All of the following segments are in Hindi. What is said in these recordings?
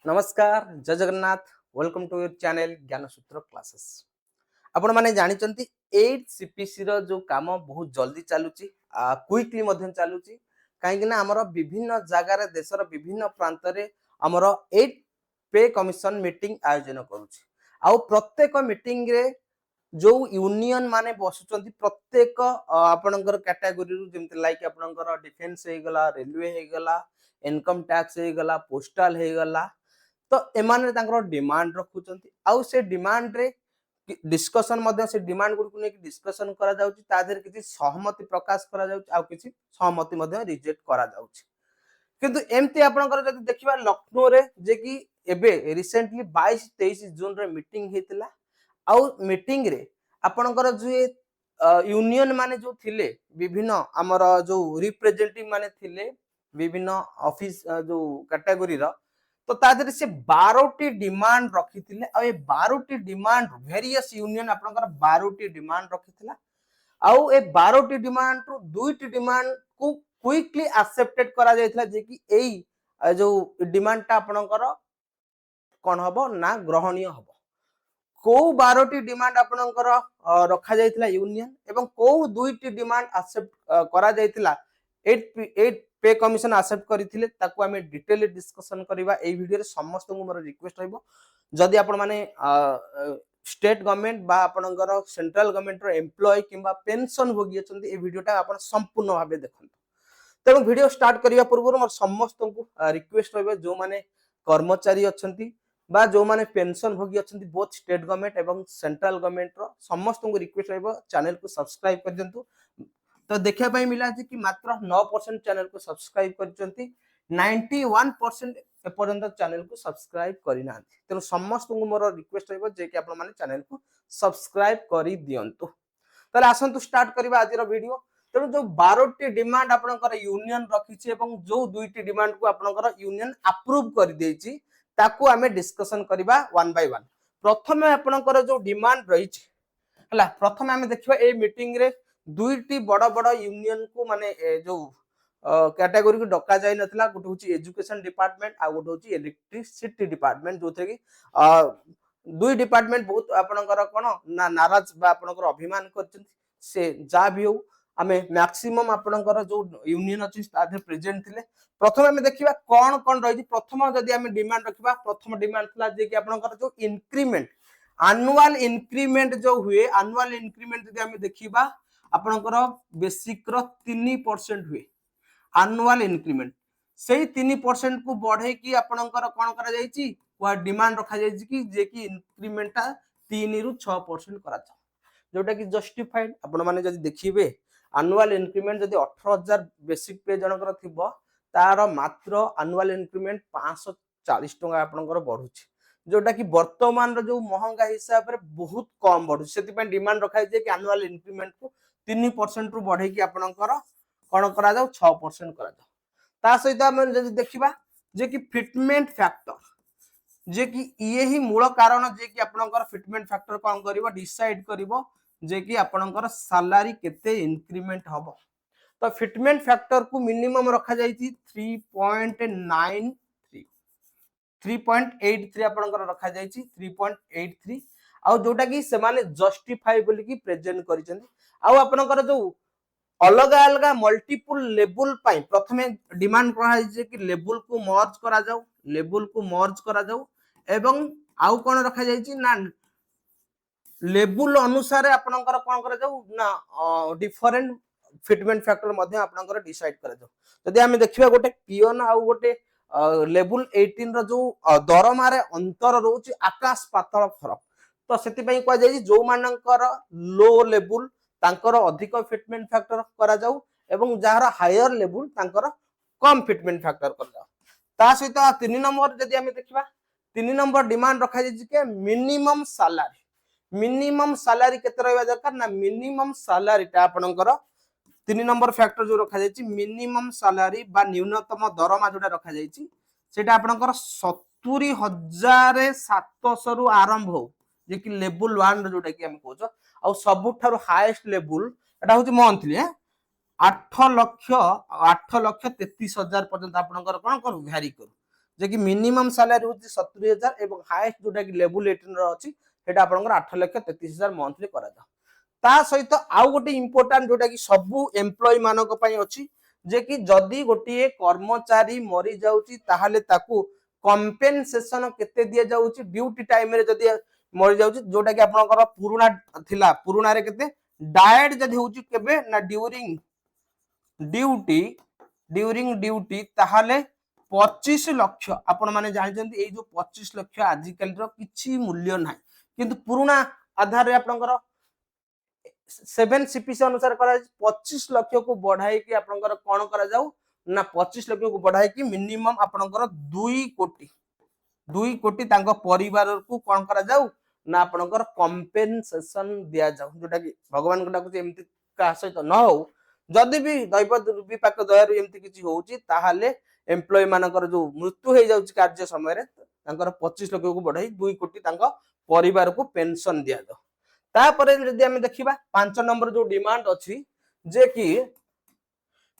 नमस्कार जय Jagannath welcome to your channel Gyansutra classes. आपण माने जानिचंती 8 सीपीसी रो जो काम बहुत जल्दी चलुची क्विकली मध्यम चलुची काहेकि ना हमर विभिन्न जगार देशर विभिन्न प्रांत रे हमर 8 पे कमिशन मीटिंग आयोजन करूची। आउ प्रत्येक मीटिंग रे जो यूनियन माने बसुचंती प्रत्येक आपणकर कैटेगरी रु जेमति लाइक आपणकर डिफेंस हे गला, रेलवे हे गला, इनकम टैक्स हे गला, पोस्टल हे गला, तो एमाने तांकर डिमांड रखुचंती आउ से डिमांड रे डिस्कशन मध्ये से डिमांड गुडको ने डिस्कशन करा जाउची ता देर किछि सहमति प्रकाश करा जाउची आउ किछि सहमति मध्ये रिजेक्ट करा जाउची। किंतु एमती आपनकर जदि देखिबा लखनऊ रे जे कि एबे रिसेंटली 22-23 जून रे मीटिंग हेतिला आउ मीटिंग रे आपनकर जे यूनियन माने जो थिले विभिन्न हमर जो रिप्रेजेंटेटिव माने थिले विभिन्न ऑफिस जो कैटेगरी रो तो तादरे से 12टी डिमांड रखिथिले आ ए 12टी डिमांड वेरियस यूनियन आपनकर 12टी डिमांड रखिथिला आउ ए 12टी डिमांड रु 2टी डिमांड को क्विकली एक्सेप्टेड करा जायथिला जे कि एई जो डिमांड ता आपनकर कोन हबो ना ग्रहणीय हबो। को 12टी डिमांड आपनकर रखा जायथिला यूनियन एवं को 2टी डिमांड एक्सेप्ट करा जायथिला 8 पे कमिशन एक्सेप्ट करथिले ताको हमें डिटेल डिस्कशन करबा ए वीडियो रे समस्त को मोर रिक्वेस्ट रहबो जदि आपण माने स्टेट गवर्नमेंट बा आपनकर सेंट्रल गवर्नमेंट रो एम्प्लॉय किबा पेंशन भोगी अछंती ए वीडियोटा आपण संपूर्ण भाबे देखंतु। तेणु वीडियो स्टार्ट करिया पूर्व मोर समस्त को रिक्वेस्ट रहबो जो माने कर्मचारी अछंती बा जो माने पेंशन भोगी अछंती बोथ स्टेट गवर्नमेंट एवं सेंट्रल गवर्नमेंट रो समस्त को रिक्वेस्ट रहबो चैनल को सब्सक्राइब कर दियंतु। तो देखिया पाई मिला जे कि मात्र 9% चैनल को सब्सक्राइब करचंती 91% एपर्यंत चैनल को सब्सक्राइब करि नांती। तेनु समस्त को मोर रिक्वेस्ट रहबो जे कि आपण माने चैनल को सब्सक्राइब करि दियंतु। तले आसंतु स्टार्ट करबा आजिर वीडियो। तेनु जो 12टी डिमांड आपनकर यूनियन रखिछि एवं जो 2टी डिमांड को आपनकर यूनियन अप्रूव कर देछि ताकू हमें डिस्कशन करबा वन बाय वन। प्रथमे आपनकर जो डिमांड रहिछि हला प्रथमे हमें देखिबा ए मीटिंग रे दुईटी बड़ बड़ यूनियन को माने जो कैटेगरी को डका जाय नथला गोटे होची एजुकेशन डिपार्टमेंट आ गोटे होची इलेक्ट्रिसिटी डिपार्टमेंट जोथे कि दुई डिपार्टमेंट बहुत आपनकर कोन ना नाराज बा आपनकर अभिमान करछन से जा भी हो हमें मैक्सिमम आपनकर जो यूनियन अछि तादे प्रेजेंट थिले। प्रथम हमें देखिबा कोन कोन रही प्रथम जदि हमें डिमांड रखिबा प्रथम डिमांड थला जे कि आपनकर जो इंक्रीमेंट एनुअल इंक्रीमेंट जो हुए एनुअल इंक्रीमेंट जदि हमें देखिबा आपनकर बेसिक रो 3% हुए एनुअल इंक्रीमेंट सेही 3% को बढ़े कि आपनकर कोन करा जायछि वा डिमांड रखा जायछि कि जे कि इंक्रीमेंट 3 रु 6% करा जाय जोटा कि जस्टिफाइड। आपण माने जदि देखिबे एनुअल इंक्रीमेंट जदि 18000 बेसिक पे जनकर थिबो तार मात्र एनुअल इंक्रीमेंट 540 टका आपनकर बढ़ुछि जोटा कि वर्तमान रो जो महंगा हिसाब रे बहुत कम बढ़ु सेति पे डिमांड रखा जे कि एनुअल इंक्रीमेंट को 3% रु बढ़े कि आपनकर कोन करा जाउ 6% करा जाउ। ता सहित हम जदि देखिबा जे कि फिटमेंट फैक्टर जे कि ये ही मूल कारण जे कि आपनकर फिटमेंट फैक्टर कोन करिवो डिसाइड करिवो जे कि आपनकर सैलरी केते इंक्रीमेंट हबो। तो फिटमेंट फैक्टर को मिनिमम रखा जायछि 3.93 3.83 आपनकर रखा जायछि 3.83 आ जोटा कि से माने जस्टिफाई बोली कि प्रेजेंट करिसेंती आ आपनकर जो अलग अलग मल्टीपल लेवल पाई प्रथमे डिमांड करा जे कि लेवल को मर्ज करा जाऊ एवं आउ कोन रखा जायछि ना लेवल अनुसार आपनकर कोन करा जाऊ ना डिफरेंट फिटमेंट फैक्टर मध्ये आपनकर डिसाइड करा जाऊ। जदि हम देखिबा गोटे पियन आ गोटे लेवल 18 रो जो दरमा रे अंतर रहउछि आकाश पातळ फरक तो सेति पई को जाय जो मानकर लो लेवल तांकर अधिक फिटमेंट फैक्टर करा जाऊ एवं जार हायर लेवल तांकर कम फिटमेंट फैक्टर करा जाऊ। ता सहित 3 नंबर जदि हम देखिबा 3 नंबर डिमांड रखा जाय कि मिनिमम सैलरी केते रहबा दरकार ना मिनिमम सैलरी ता आपनकर 3 नंबर फैक्टर जो रखा जाय मिनिमम सैलरी बा न्यूनतम दरमा जोटा रखा जाय सेटा आपनकर 70700 रु आरंभ हो जे कि लेवल 1 जोटा कि हम कहजो आ सबुठारो हाईएस्ट लेवल एटा होची मंथली 8 लक्ष 33,000 पर्यंत आपनकर कोन करू भ्यारी करू जे कि मिनिमम सैलरी होची 70,000 एवं हाईएस्ट जोटा कि लेवल 18 रो अछि सेटा आपनकर 8,33,000 मंथली करा जा ता सहित आउ गोटे इंपोर्टेंट जोटा कि सबु एम्प्लॉय मानक पई अछि जे कि जदी गोटे कर्मचारी मरि जाउची ताहाले ताकू कंपेंसेशन केते दिया जाउची ड्यूटी टाइम रे जदी मरि जाउची जोटा कि आपनकर पुराना थिला पुराना रे केते डायट जदी होउची केबे ना ड्यूरिंग ड्यूटी ताहाले 25 लक्ष आपण माने जानिचंती ए जो 25 लक्ष आजिकल रो किछि मूल्य नाही किंतु पुराना आधार रे आपनकर 7 सीपीसी अनुसार करा 25 लक्ष को बढ़ाई कि आपनकर कोन करा जाऊ ना 25 लक्ष को बढ़ाई कि मिनिमम आपनकर 2 कोटी तांको परिवार को कोन करा जाऊ ना आपनकर कंपेंसेशन दिया जाऊ जोटा कि भगवान को डाकू एमती का सहित न हो जदि भी दैव दुर्विपाक दयारु एमती किछि होउची ताहाले एम्प्लॉय मानकर जो मृत्यु हो जाउची कार्य समय रे तांकर 25 लक्ष को बढ़ाई 2 कोटी तांको परिवार को पेंशन दिया जाऊ तापरे जदि हम देखिबा 5 नंबर जो डिमांड अछि जे कि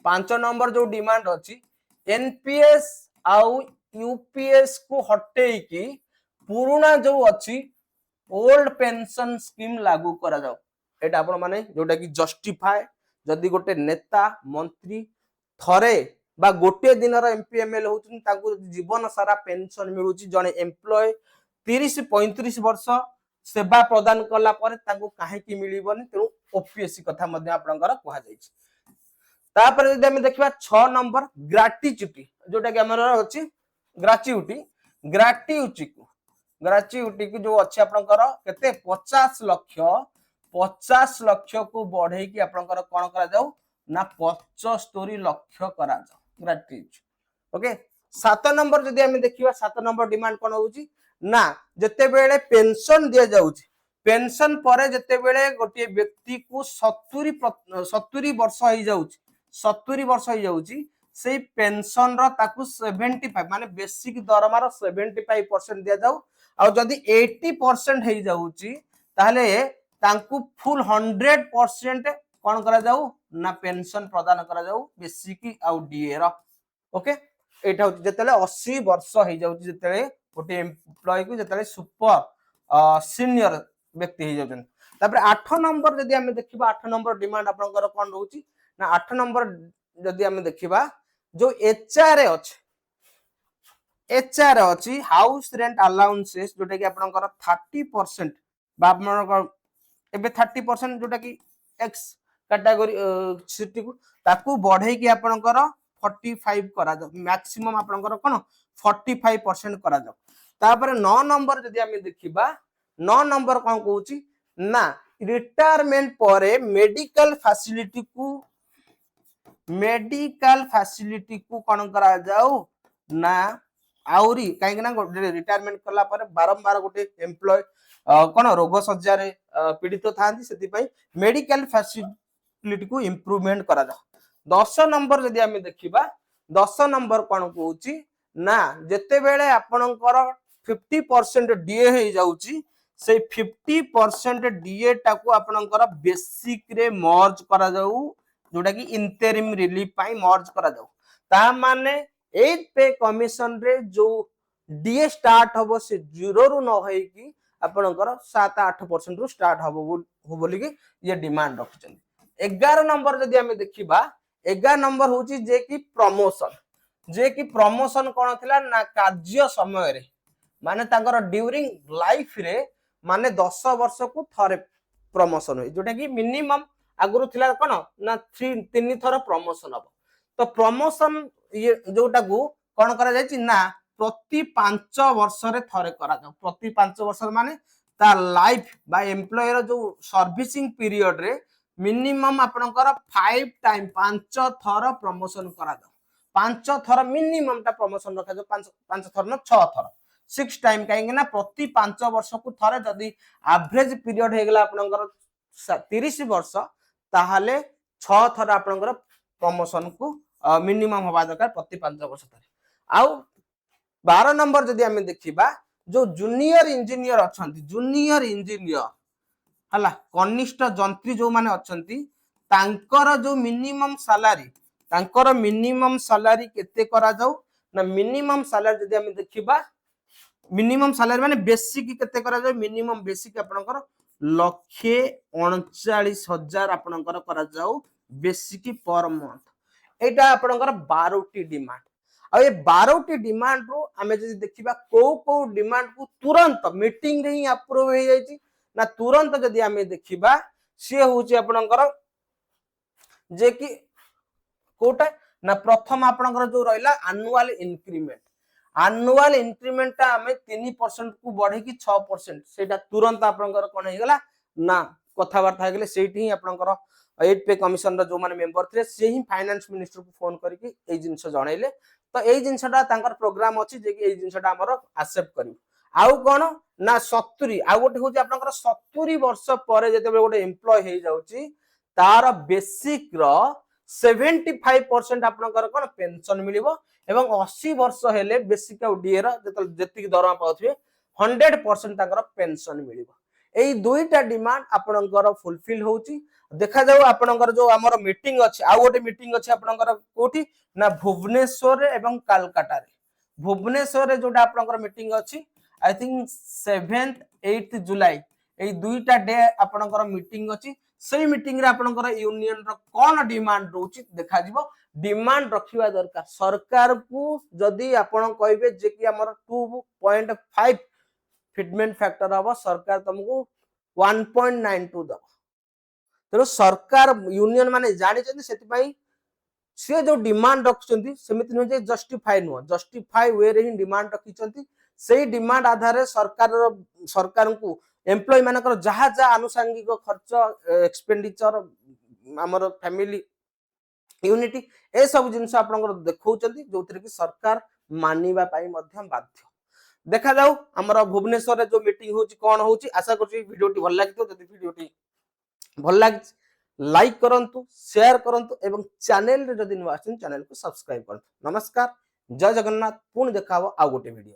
5 नंबर जो डिमांड अछि एनपीएस आउ यूपीएस को हटेई कि पुराना जो अछि ओल्ड पेंशन स्कीम लागू करा जाऊ एटा आपण माने जोटा कि जस्टिफाई जदि गोटे नेता मंत्री थरे बा गोटे दिन एमपीएमएल होउछन ताकू जीवन सारा पेंशन मिलुची जने एम्प्लॉय 30-35 वर्ष सेवा प्रदान कला पर ताकू काहे की मिलिबनी तेनु ओपीएससी कथा मध्ये आपनकर कहा जाईछि तापर जदि हम देखिबा 6 नंबर ग्रेट्युटी जोटा कि हमर अछि ग्रेट्युटी को जो अछि आपनकर केते 50 लक्ष को बढ़े कि आपनकर कोन करा जाऊ ना 75 लक्ष करा जाऊ ग्रेट्युटी ओके 7 नंबर जदि हम देखिबा 7 नंबर डिमांड कोन होउची ना जते बेले पेंशन दिया जाउची पेंशन परे जते बेले गोटे व्यक्ति को 70 वर्ष हो जाउची 70 वर्ष हो जाउची से पेंशन रो ताकू 75 माने बेसिक दरमार 75% दिया जाऊ आ जदि 80% हो जाउची ताहले तांकू फुल 100% कोन करा जाऊ ना पेंशन प्रदान करा जाऊ बेसिक आउ डीए रो ओके एटा होची जतेले 80 वर्ष हो जाउची जतेले गोटे एम्प्लॉय को जतेले सुपर सीनियर व्यक्ति हो जाउछन तापर 8 नंबर जदि हम देखिबा 8 नंबर डिमांड आपनकर कोन रहउची ना 8 नंबर जदि हम देखिबा जो एचआर अछि हाउस रेंट अलाउंसेस जोटा कि आपनकर 30% बा आपनकर एबे 30% जोटा कि एक्स कैटेगरी सिटी को ताकू बढ़े कि आपनकर 45 करा जाऊ मैक्सिमम आपनकर कोन 45% करा जाऊ तापर 9 नंबर जदि हम देखिबा 9 नंबर कोन कहूची ना रिटायरमेंट परे मेडिकल फैसिलिटी को कोन करा जाऊ ना आउरी काहे ना रिटायरमेंट कला पर बारंबार गोटे एम्प्लॉय कोन रोग सज्जा रे पीड़ित थांती सेति पई मेडिकल फैसिलिटी को इंप्रूवमेंट करा जाऊ 10 नंबर जदि हम देखिबा 10 नंबर कोन कहूची ना जते बेले आपनकर 50% डीए हो जाउची से 50% डीए टाको आपनकर बेसिक रे मर्ज करा जाऊ जोटा कि इंटरिम रिलीफ पाई मर्ज करा जाऊ ता माने 8 पे कमीशन रे जो डीए स्टार्ट हबो से 0 रु न होई कि आपनकर 7-8% रु स्टार्ट हबो बोली कि ये डिमांड रखछन 11 नंबर जदि हम देखिबा 11 नंबर होची जे कि प्रमोशन कोन थिला ना कार्य समय रे माने तांकर ड्यूरिंग लाइफ रे माने 10 वर्ष को थरे प्रमोशन होई जोटा कि मिनिमम आगुरु थिला कोन ना 3 थर प्रमोशन हबो तो प्रमोशन ये जोटा को कोन करा जायछि ना प्रति 5 वर्ष रे थरे करा जाऊ प्रति 5 वर्ष माने ता लाइफ बा एम्प्लॉय रो जो सर्विसिंग पीरियड रे मिनिमम आपनकर 5 टाइम 5 थर प्रमोशन करा जाऊ 5 थर मिनिमम ता प्रमोशन रखा जाऊ 5 थर न 6 थर 6 टाइम काहे ना प्रति 5 वर्ष को थरे जदी एवरेज पीरियड हे गेला आपनकर 30 वर्ष ताहाले 6 थर आपनकर प्रमोशन को मिनिमम होबा दरकार प्रति 5 वर्ष थरे आउ 12 नंबर जदि हम देखिबा जो जूनियर इंजीनियर हला कनिष्ठ जंत्री जो माने अछंती तांकर जो मिनिमम सैलरी केते करा जाऊ ना मिनिमम सैलरी जदि हम देखिबा मिनिमम सैलरी माने बेसिक केते करा जाय मिनिमम बेसिक आपनकर 1,39,000 आपनकर करा जाऊ बेसिक पर मंथ एटा आपनकर 12टी डिमांड आ ये 12टी डिमांड रो हमें जदि देखिबा को डिमांड को तुरंत मीटिंग रे ही अप्रूव हो जाय छी ना तुरंत जदि हमें देखिबा से होची आपनकर जे कि कोटा ना प्रथम आपनकर जो रहला एनुअल इंक्रीमेंट ता हमें 3% को बढ़े कि 6% सेटा तुरंत आपनकर कोन हे गला ना कथा वार्ता हे गेले सेठी ही आपनकर 8 पे कमिशन रो जो माने मेंबर थे से ही फाइनेंस मिनिस्टर को फोन करके ए जिंस जणाइले तो ए जिंसटा तांकर प्रोग्राम अछि जे कि ए जिंसटा हमर एक्सेप्ट करियो आउ कोन ना 70 आउ गोटे होची आपनकर 70 वर्ष परे जते गोटे एम्प्लॉय हे जाउची तार बेसिक रो 75% आपनकर कोन पेंशन मिलिबो एवं 80 वर्ष हेले बेसिक आ डीए रो जति दरमा पाउथिबे 100% ताकर पेंशन मिलिबो एई दुईटा डिमांड आपनकर फुलफिल होउची देखा जाऊ आपनकर जो हमर मीटिंग अछि आ गोटे मीटिंग अछि आपनकर कोठी ना भुवनेश्वर एवं कलकत्ता रे भुवनेश्वर रे जोटा आपनकर मीटिंग अछि आई थिंक 7th 8th जुलाई एई दुईटा डे आपनकर मीटिंग अछि सेई मीटिंग रे आपनकर यूनियन रो कोन डिमांड रोची देखा जिवो डिमांड रखिवा दरकार सरकार को जदी आपण कहबे जे कि हमर 2.5 फिटमेंट फैक्टर हबो सरकार तुमको 1.92 दबो तेरो सरकार यूनियन माने जानि छथि सेति पई से जो डिमांड रखछथि सेमिति न जे जस्टिफाई वे रे ही डिमांड रखिछथि सेही डिमांड आधार सरकार को एम्प्लॉय मानकर जहा जहा आनुषंगिक खर्च एक्सपेंडिचर हमर फैमिली यूनिटी ए सब जिंस आपनकर देखौचथि जोथरे कि सरकार मानिबा पाई मध्यम बाध्य देखा जाऊ हमर भुवनेश्वर रे जो मीटिंग होची कोन होची आशा करछि वीडियोटी भल लागितो जदि वीडियोटी भल लाग लाइक करंतु शेयर करंतु एवं चैनल रे जदि नुआ आछन चैनल को सब्सक्राइब करंतु नमस्कार जय जगन्नाथ पुन देखाबो आ गोटे वीडियो।